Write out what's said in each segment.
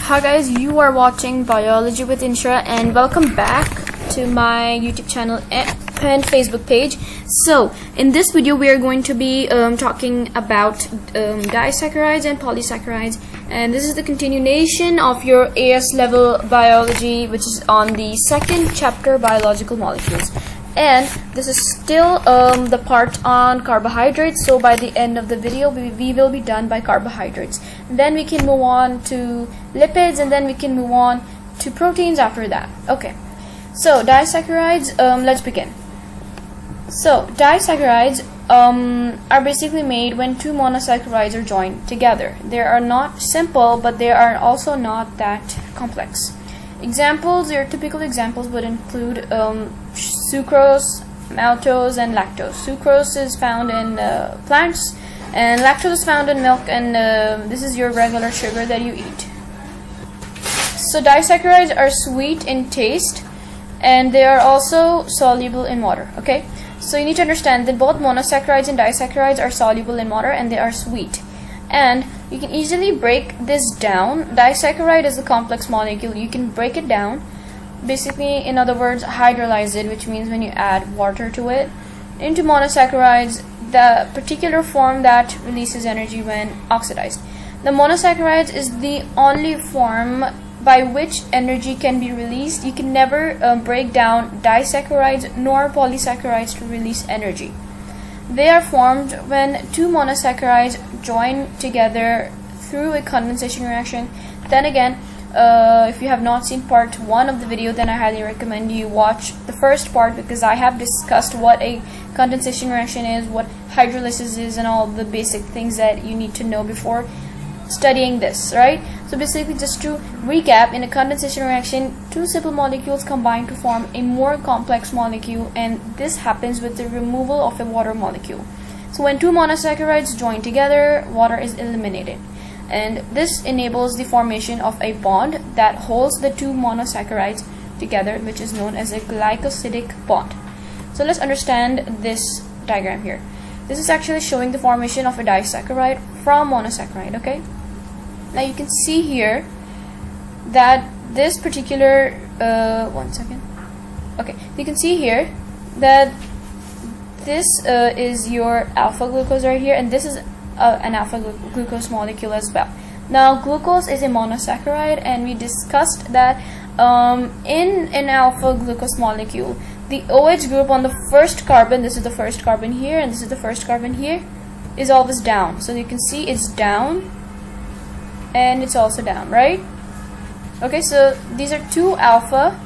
Hi guys, you are watching Biology with Inshra and welcome back to my YouTube channel and Facebook page. So in this video we are going to be talking about disaccharides and polysaccharides, and this is the continuation of your AS level biology, which is on the second chapter, biological molecules. And this is still the part on carbohydrates, so by the end of the video we will be done by carbohydrates, and then we can move on to lipids, and then we can move on to proteins after that. Okay, so disaccharides, let's begin. So disaccharides are basically made when two monosaccharides are joined together. They are not simple, but they are also not that complex. Examples, your typical examples would include sucrose, maltose, and lactose. Sucrose is found in plants, and lactose is found in milk, and this is your regular sugar that you eat. So disaccharides are sweet in taste, and they are also soluble in water. Okay, so you need to understand that both monosaccharides and disaccharides are soluble in water, and they are sweet. And you can easily break this down. Disaccharide is a complex molecule. You can break it down, basically, in other words, hydrolyze it, which means when you add water to it, into monosaccharides, the particular form that releases energy when oxidized. The monosaccharides is the only form by which energy can be released. You can never break down disaccharides nor polysaccharides to release energy. They are formed when two monosaccharides join together through a condensation reaction. Then again, if you have not seen part 1 of the video, then I highly recommend you watch the first part, because I have discussed what a condensation reaction is, what hydrolysis is, and all the basic things that you need to know before studying this, right? So basically, just to recap, in a condensation reaction, two simple molecules combine to form a more complex molecule, and this happens with the removal of a water molecule. So when two monosaccharides join together, water is eliminated, and this enables the formation of a bond that holds the two monosaccharides together, which is known as a glycosidic bond. So let's understand this diagram here. This is actually showing the formation of a disaccharide from monosaccharide. Okay, now you can see here that this particular one second. Okay, you can see here that this is your alpha glucose right here, and this is an alpha glucose molecule as well. Now glucose is a monosaccharide, and we discussed that in an alpha glucose molecule, the OH group on the first carbon, this is the first carbon here, and this is the first carbon here, is always down. So you can see it's down, and it's also down, right? Okay, so these are two alpha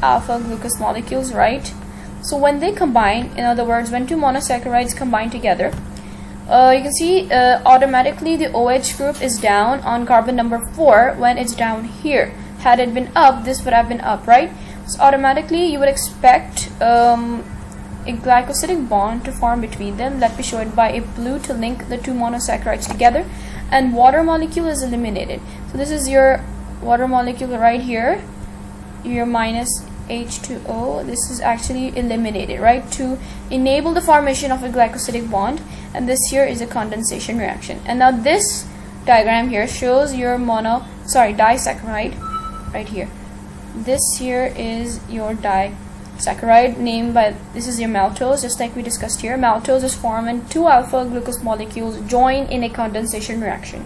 glucose molecules, right? So when they combine, in other words, when two monosaccharides combine together, you can see automatically the OH group is down on carbon number 4 when it's down here. Had it been up, this would have been up, right? So automatically you would expect a glycosidic bond to form between them. Let me show it by a blue to link the two monosaccharides together, and water molecule is eliminated. So this is your water molecule right here, your minus H2O. This is actually eliminated, right, to enable the formation of a glycosidic bond, and this here is a condensation reaction. And now this diagram here shows your disaccharide right here. This here is your disaccharide, named by, this is your maltose, just like we discussed here. Maltose is formed when two alpha glucose molecules join in a condensation reaction.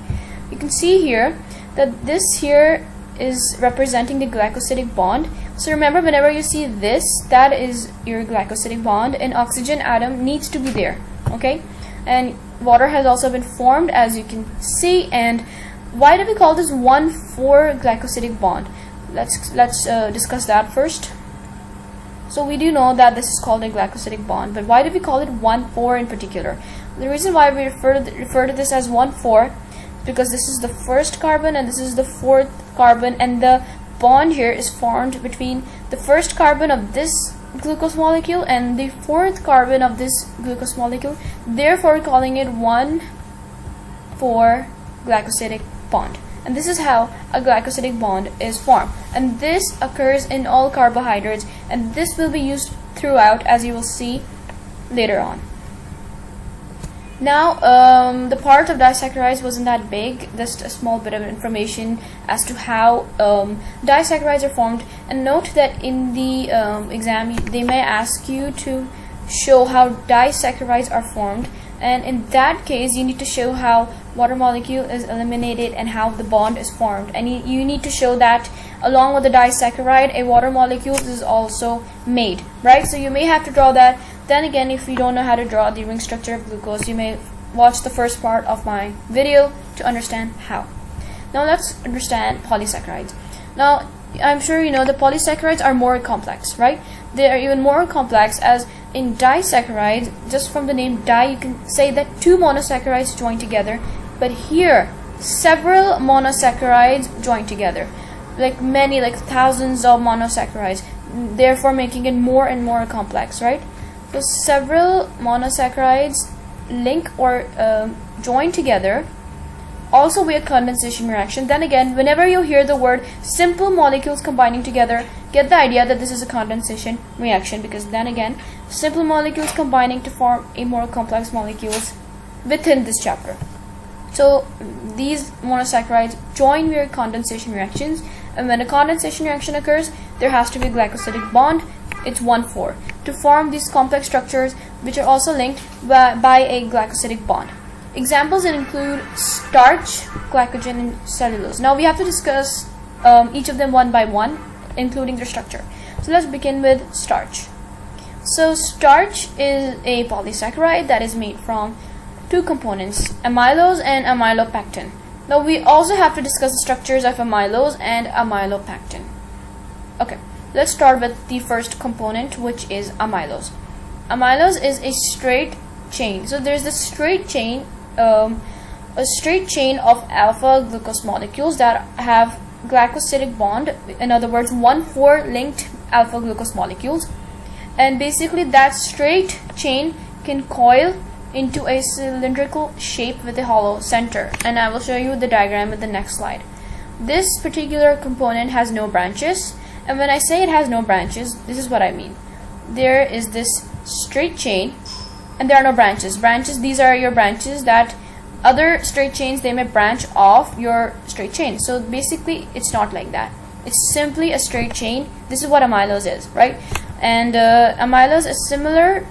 You can see here that this here is representing the glycosidic bond. So remember, whenever you see this, that is your glycosidic bond, and oxygen atom needs to be there. Okay, and water has also been formed, as you can see. And why do we call this 1,4 glycosidic bond? Let's discuss that first. So we do know that this is called a glycosidic bond, but why do we call it 1,4 in particular? The reason why we refer to this as 1,4 is because this is the first carbon and this is the fourth carbon, and the bond here is formed between the first carbon of this glucose molecule and the fourth carbon of this glucose molecule. Therefore, we're calling it 1,4 glycosidic bond. And this is how a glycosidic bond is formed, and this occurs in all carbohydrates, and this will be used throughout, as you will see later on. Now, the part of disaccharides wasn't that big, just a small bit of information as to how disaccharides are formed. And note that in the exam, they may ask you to show how disaccharides are formed, and in that case, you need to show how water molecule is eliminated and how the bond is formed. And you need to show that along with the disaccharide, a water molecule is also made, right? So you may have to draw that. Then again, if you don't know how to draw the ring structure of glucose, you may watch the first part of my video to understand how. Now let's understand polysaccharides. Now, I'm sure you know the polysaccharides are more complex, right? They are even more complex, as in disaccharides, just from the name di, you can say that two monosaccharides join together, but here several monosaccharides join together, like thousands of monosaccharides, therefore making it more and more complex, right? So several monosaccharides link or join together, also via condensation reaction. Then again, whenever you hear the word simple molecules combining together, get the idea that this is a condensation reaction, because then again, simple molecules combining to form a more complex molecules within this chapter. So these monosaccharides join via condensation reactions, and when a condensation reaction occurs, there has to be a glycosidic bond. It's 1,4 to form these complex structures, which are also linked by a glycosidic bond. Examples include starch, glycogen, and cellulose. Now we have to discuss each of them one by one, including their structure. So let's begin with starch. So starch is a polysaccharide that is made from two components, amylose and amylopectin. Now we also have to discuss the structures of amylose and amylopectin. Okay, let's start with the first component, which is amylose. Amylose is a straight chain. So there's this straight chain, a straight chain of alpha glucose molecules that have glycosidic bond. In other words, 1,4 linked alpha glucose molecules. And basically that straight chain can coil into a cylindrical shape with a hollow center, and I will show you the diagram in the next slide. This particular component has no branches, and when I say it has no branches, this is what I mean. There is this straight chain and there are no branches. These are your branches that other straight chains, they may branch off your straight chain. So basically it's not like that. It's simply a straight chain. This is what amylose is, right? And amylose is similar,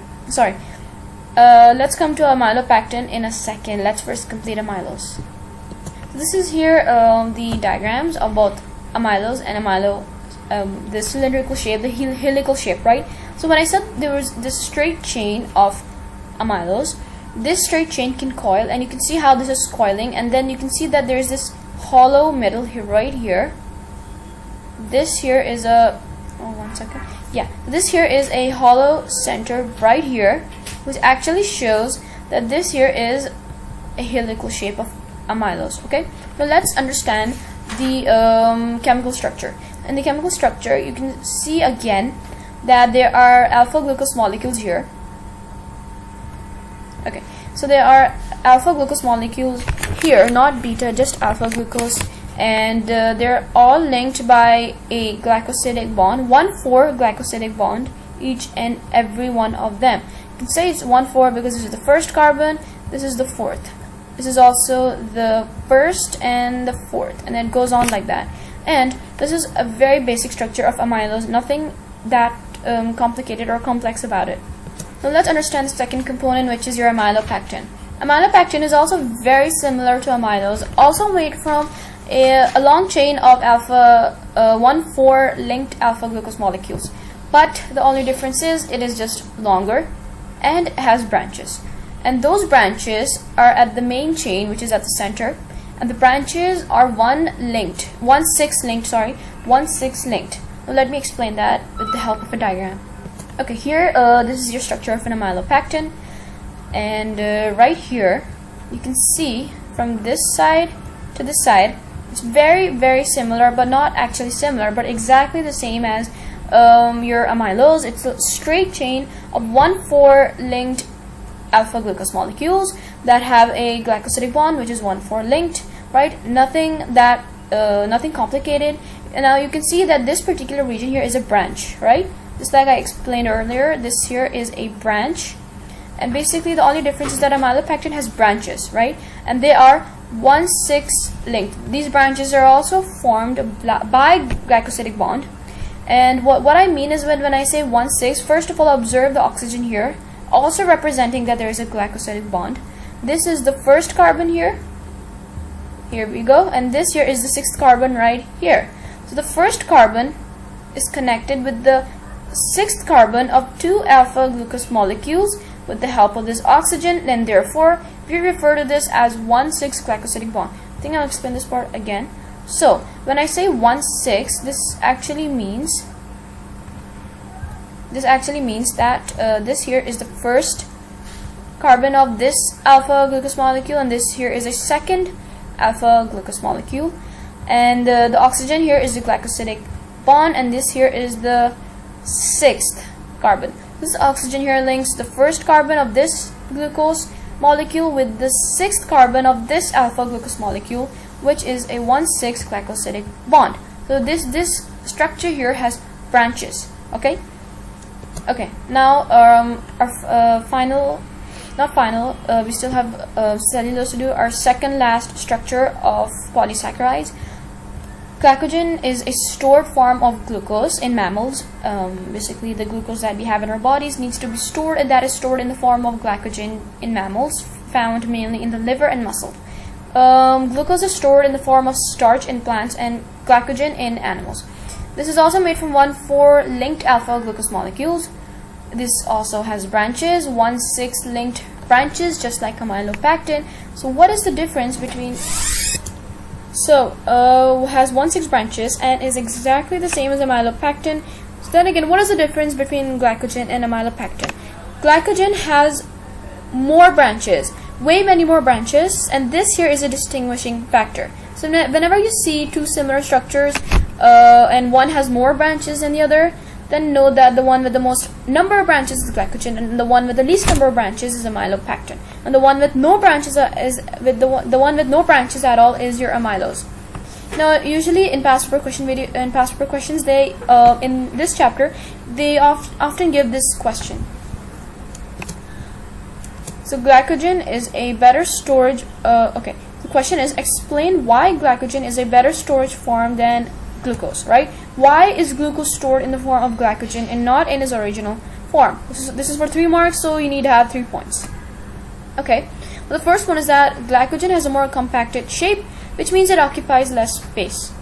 let's come to amylopectin in a second. Let's first complete amylose. This is here the diagrams of both amylose and the cylindrical shape, the helical shape, right? So when I said there was this straight chain of amylose, this straight chain can coil, and you can see how this is coiling, and then you can see that there's this hollow middle here, right here. This here is this here is a hollow center right here, which actually shows that this here is a helical shape of amylose. Okay, now let's understand the chemical structure. In the chemical structure, you can see again that there are alpha glucose molecules here. Okay, so there are alpha glucose molecules here, not beta, just alpha glucose, and they're all linked by a glycosidic bond, 1,4 glycosidic bond, each and every one of them. You can say it's 1,4 because this is the first carbon, this is the fourth, this is also the first and the fourth, and then it goes on like that. And this is a very basic structure of amylose, nothing that complicated or complex about it. Now let's understand the second component, which is your amylopectin. Amylopectin is also very similar to amylose, also made from a long chain of alpha 1,4 linked alpha glucose molecules, but the only difference is it is just longer and has branches, and those branches are at the main chain, which is at the center, and the branches are 1,6 linked. Now let me explain that with the help of a diagram. Okay, here this is your structure of an amylopectin, and right here you can see from this side to this side it's very, very similar, but not actually similar, but exactly the same as your amylose. It's a straight chain of 1,4 linked alpha glucose molecules that have a glycosidic bond, which is 1,4 linked, right? Nothing complicated. And now you can see that this particular region here is a branch, right? Just like I explained earlier, this here is a branch, and basically the only difference is that amylopectin has branches, right? And they are 1,6 linked. These branches are also formed by glycosidic bond. And what I mean is when I say 1,6, first of all, observe the oxygen here, also representing that there is a glycosidic bond. This is the first carbon here. Here we go. And this here is the 6th carbon right here. So the first carbon is connected with the 6th carbon of 2 alpha glucose molecules with the help of this oxygen, and therefore we refer to this as 1,6 glycosidic bond. I think I'll explain this part again. So when I say 1,6, this actually means that this here is the first carbon of this alpha glucose molecule, and this here is a second alpha glucose molecule, and the oxygen here is the glycosidic bond, and this here is the 6th carbon. This oxygen here links the first carbon of this glucose molecule with the 6th carbon of this alpha glucose molecule, which is a 1,6 glycosidic bond. So this structure here has branches. Okay. Now we still have cellulose to do. Our second last structure of polysaccharides. Glycogen is a stored form of glucose in mammals. Basically, the glucose that we have in our bodies needs to be stored, and that is stored in the form of glycogen in mammals, found mainly in the liver and muscle. Glucose is stored in the form of starch in plants and glycogen in animals. This is also made from 1,4 linked alpha glucose molecules. This also has branches, 1,6 linked branches, just like amylopectin. So what is the difference between... has 1,6 branches and is exactly the same as amylopectin. So then again, what is the difference between glycogen and amylopectin? Glycogen has more branches, way many more branches, and this here is a distinguishing factor. So whenever you see two similar structures and one has more branches than the other, then know that the one with the most number of branches is glycogen, and the one with the least number of branches is amylopectin, and the one with no branches the one with no branches at all is your amylose. Now, usually in past paper questions, they in this chapter they often give this question. So glycogen is a better storage. The question is, explain why glycogen is a better storage form than glucose, right? Why is glucose stored in the form of glycogen and not in its original form? This is for 3 marks, so you need to have 3 points. Okay, well, the first one is that glycogen has a more compacted shape, which means it occupies less space.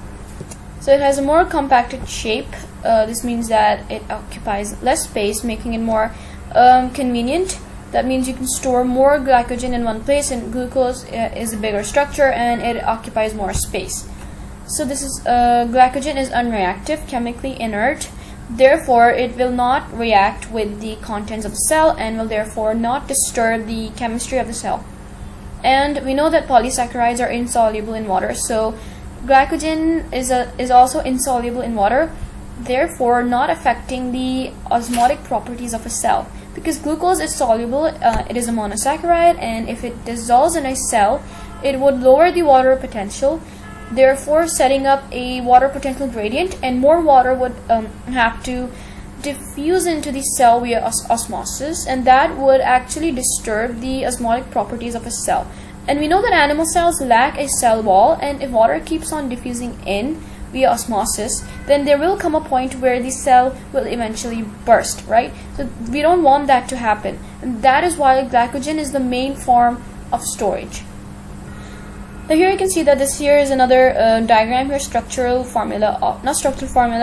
So it has a more compacted shape. This means that it occupies less space, making it more convenient. That means you can store more glycogen in one place, and glucose is a bigger structure and it occupies more space. So this is glycogen is unreactive, chemically inert. Therefore, it will not react with the contents of the cell and will therefore not disturb the chemistry of the cell. And we know that polysaccharides are insoluble in water. So glycogen is also insoluble in water, therefore not affecting the osmotic properties of a cell. Because glucose is soluble, it is a monosaccharide, and if it dissolves in a cell, it would lower the water potential, therefore setting up a water potential gradient, and more water would have to diffuse into the cell via osmosis, and that would actually disturb the osmotic properties of a cell. And we know that animal cells lack a cell wall, and if water keeps on diffusing in via osmosis, then there will come a point where the cell will eventually burst, right? So we don't want that to happen, and that is why glycogen is the main form of storage. Now here you can see that this here is another diagram here,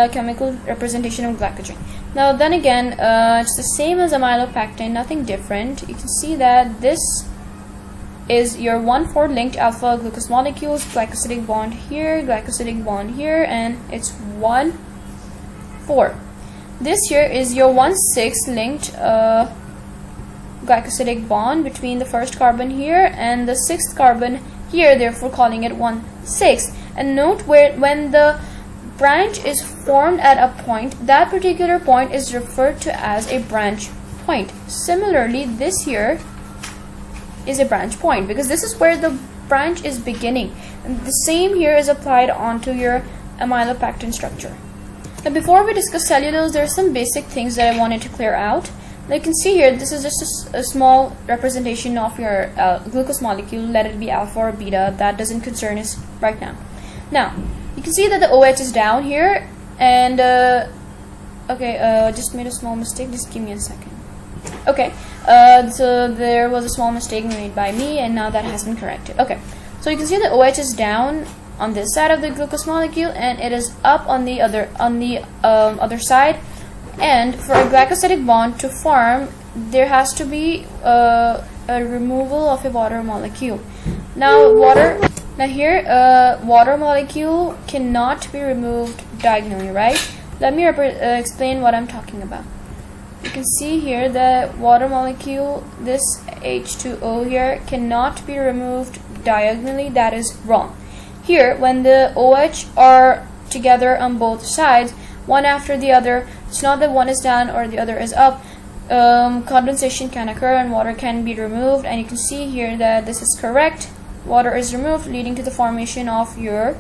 chemical representation of glycogen. Now then again, it's the same as amylopectin, nothing different. You can see that this is your 1,4 linked alpha glucose molecules, glycosidic bond here, and it's 1,4. This here is your 1,6 linked glycosidic bond between the first carbon here and the 6th carbon here, therefore calling it 1,6. And note when the branch is formed at a point, that particular point is referred to as a branch point. Similarly, this here is a branch point because this is where the branch is beginning, and the same here is applied onto your amylopectin structure. Now before we discuss cellulose, there are some basic things that I wanted to clear out. Now you can see here, this is just a small representation of your glucose molecule, let it be alpha or beta. That doesn't concern us right now. Now you can see that the OH is down here, and just made a small mistake, just give me a second. Okay, so there was a small mistake made by me, and now that has been corrected. Okay, so you can see the OH is down on this side of the glucose molecule, and it is up on the other side. And for a glycosidic bond to form, there has to be a removal of a water molecule. Now water molecule cannot be removed diagonally, right? Let me explain what I'm talking about. You can see here the water molecule, this H2O here, cannot be removed diagonally. That is wrong. Here, when the OH are together on both sides, one after the other, it's not that one is down or the other is up, condensation can occur and water can be removed, and you can see here that this is correct. Water is removed, leading to the formation of your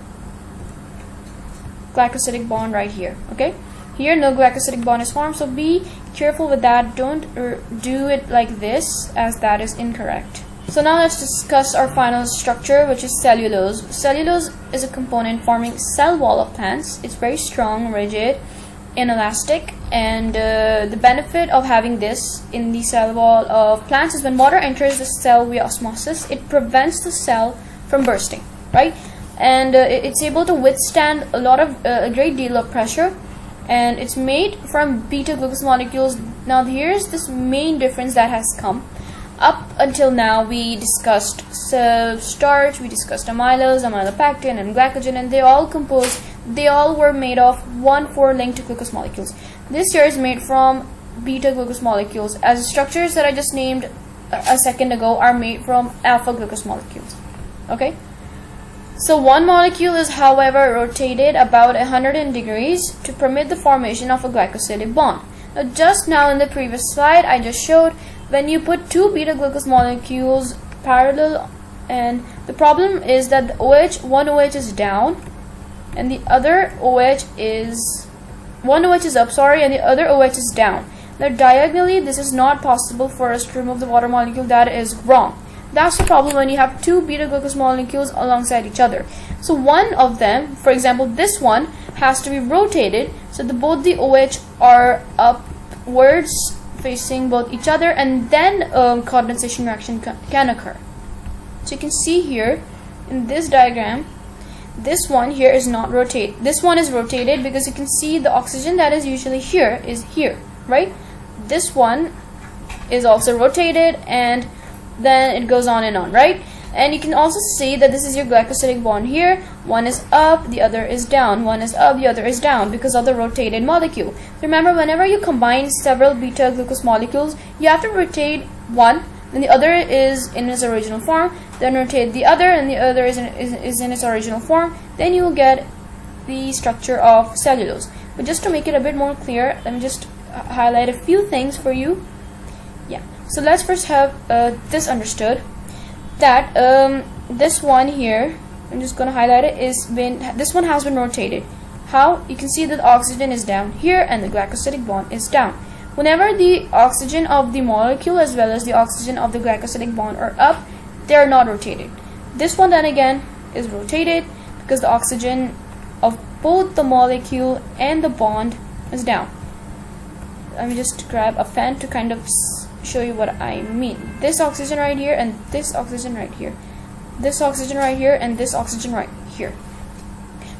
glycosidic bond right here. Okay, here no glycosidic bond is formed, so be careful with that. Don't do it like this, as that is incorrect. So now let's discuss our final structure, which is cellulose. Cellulose is a component forming cell wall of plants. It's very strong, rigid, inelastic, and the benefit of having this in the cell wall of plants is when water enters the cell via osmosis, it prevents the cell from bursting, right? And it's able to withstand a great deal of pressure, and it's made from beta glucose molecules. Now here's this main difference that has come. Up until now, we discussed starch, we discussed amylose, amylopectin, and glycogen, and they all were made of 1,4 linked glucose molecules. This here is made from beta glucose molecules, as the structures that I just named a second ago are made from alpha glucose molecules. Okay? So one molecule is, however, rotated about 100 degrees to permit the formation of a glycosidic bond. Now, just now in the previous slide, I just showed when you put two beta glucose molecules parallel, and the problem is that the one OH is down and the other OH is one OH is up, and the other OH is down. Now diagonally, this is not possible for us to remove the water molecule. That is wrong. That's the problem when you have two beta glucose molecules alongside each other. So one of them, for example this one, has to be rotated so that both the OH are upwards facing both each other, and then condensation reaction can occur. So you can see here in this diagram, this one here is not rotated. This one is rotated because you can see the oxygen that is usually here is here, right? This one is also rotated, and then it goes on and on, right? And you can also see that this is your glycosidic bond here. One is up, the other is down. One is up, the other is down because of the rotated molecule. Remember, whenever you combine several beta glucose molecules, you have to rotate one, then the other is in its original form, then rotate the other, and the other is in its original form. Then you will get the structure of cellulose. But just to make it a bit more clear, let me just highlight a few things for you. Yeah. So let's first have this understood, that this one here, I'm just going to highlight it, this one has been rotated. How? You can see that oxygen is down here and the glycosidic bond is down. Whenever the oxygen of the molecule as well as the oxygen of the glycosidic bond are up, they are not rotated. This one then again is rotated because the oxygen of both the molecule and the bond is down. Let me just grab a pen to kind of show you what I mean. This oxygen right here and this oxygen right here. This oxygen right here and this oxygen right here.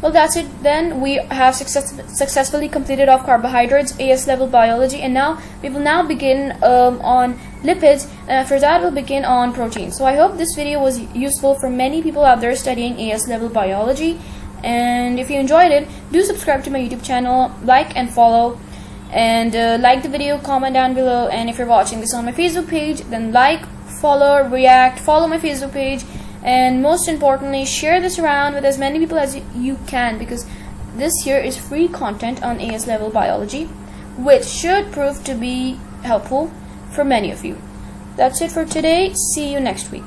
Well, that's it then. We have successfully completed off carbohydrates, AS level biology, and now we will begin on lipids, and after that we'll begin on proteins. So I hope this video was useful for many people out there studying AS level biology, and if you enjoyed it, do subscribe to my YouTube channel, like and follow, and like the video, comment down below, and if you're watching this on my Facebook page, then like, follow, react, follow my Facebook page, and most importantly, share this around with as many people as you can, because this here is free content on AS level biology, which should prove to be helpful for many of you. That's it for today. See you next week.